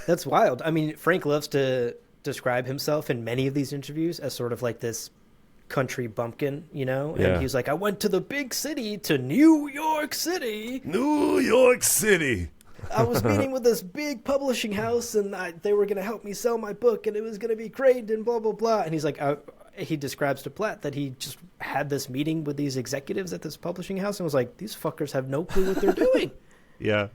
That's wild. I mean, Frank loves to describe himself in many of these interviews as sort of like this country bumpkin, you know? And Yeah. he's like, I went to the big city, to New York City. New York City. I was meeting with this big publishing house, and they were going to help me sell my book, and it was going to be great, and blah, blah, blah. And he's like, he describes to Platt that he just had this meeting with these executives at this publishing house and was like, these fuckers have no clue what they're doing. Yeah.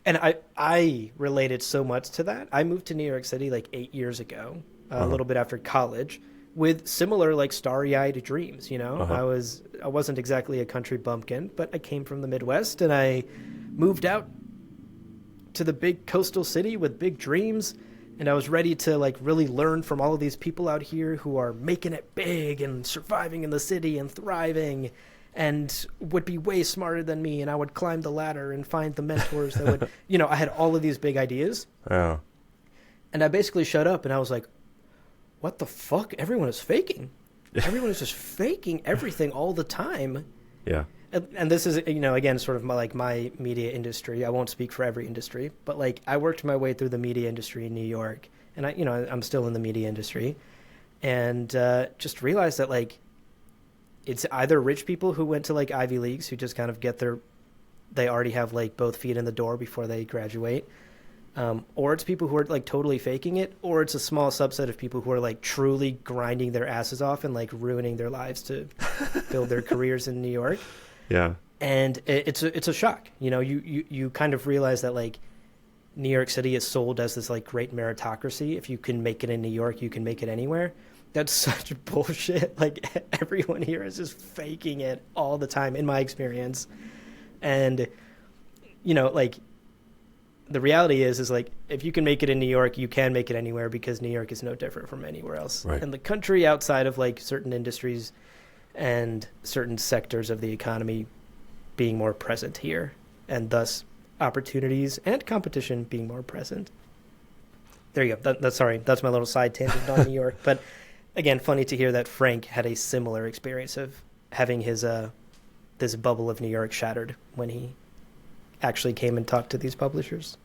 And I related so much to that. I moved to New York City like 8 years ago, a little bit after college, with similar like starry-eyed dreams, you know? I wasn't exactly a country bumpkin, but I came from the Midwest, and I moved out to the big coastal city with big dreams, and I was ready to like really learn from all of these people out here who are making it big and surviving in the city and thriving and would be way smarter than me, and I would climb the ladder and find the mentors that would, you know, I had all of these big ideas. Yeah. And I basically shut up and I was like, what the fuck? Everyone is faking. Everyone is just faking everything all the time. Yeah. And this is, you know, again, sort of my media industry. I won't speak for every industry, but like I worked my way through the media industry in New York, and I'm still in the media industry, and just realized that like it's either rich people who went to like Ivy Leagues who just kind of they already have like both feet in the door before they graduate, or it's people who are like totally faking it, or it's a small subset of people who are like truly grinding their asses off and like ruining their lives to build their careers in New York. Yeah. And it's a shock. You know, you kind of realize that like New York City is sold as this like great meritocracy. If you can make it in New York, you can make it anywhere. That's such bullshit. Like everyone here is just faking it all the time in my experience. And you know, like the reality is like if you can make it in New York, you can make it anywhere, because New York is no different from anywhere else. Right. And the country, outside of like certain industries and certain sectors of the economy being more present here, and thus opportunities and competition being more present. There you go. That's my little side tangent on New York. But again, funny to hear that Frank had a similar experience of having his this bubble of New York shattered when he actually came and talked to these publishers.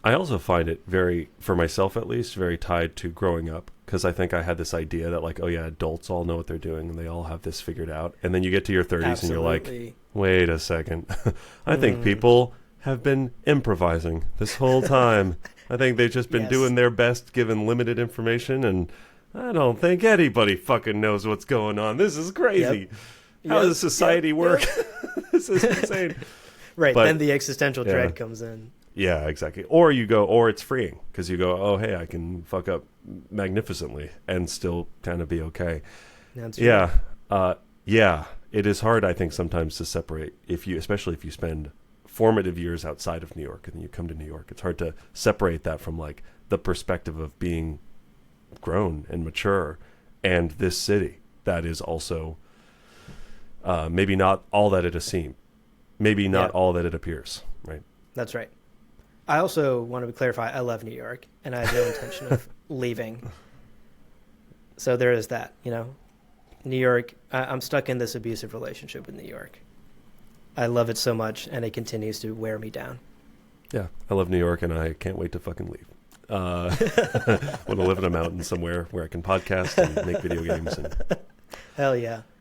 I also find it very, for myself at least, very tied to growing up, because I think I had this idea that like, oh yeah, adults all know what they're doing and they all have this figured out. And then you get to your 30s Absolutely. and you're like, wait a second. I think people have been improvising this whole time. I think they've just been Yes. doing their best given limited information, and I don't think anybody fucking knows what's going on. This is crazy. How does society work? This is insane. Right. But- then the existential yeah. dread comes in. Yeah, exactly. Or you go, or it's freeing, because you go, oh, hey, I can fuck up magnificently and still kind of be okay. That's Yeah. Yeah. It is hard, I think, sometimes to separate, especially if you spend formative years outside of New York and then you come to New York. It's hard to separate that from like the perspective of being grown and mature and this city that is also maybe not all that it seems, maybe not all that it appears, right? That's right. I also want to clarify, I love New York, and I have no intention of leaving. So there is that, you know. New York, I'm stuck in this abusive relationship with New York. I love it so much, and it continues to wear me down. Yeah, I love New York, and I can't wait to fucking leave. Want to live in a mountain somewhere where I can podcast and make video games. And Hell yeah.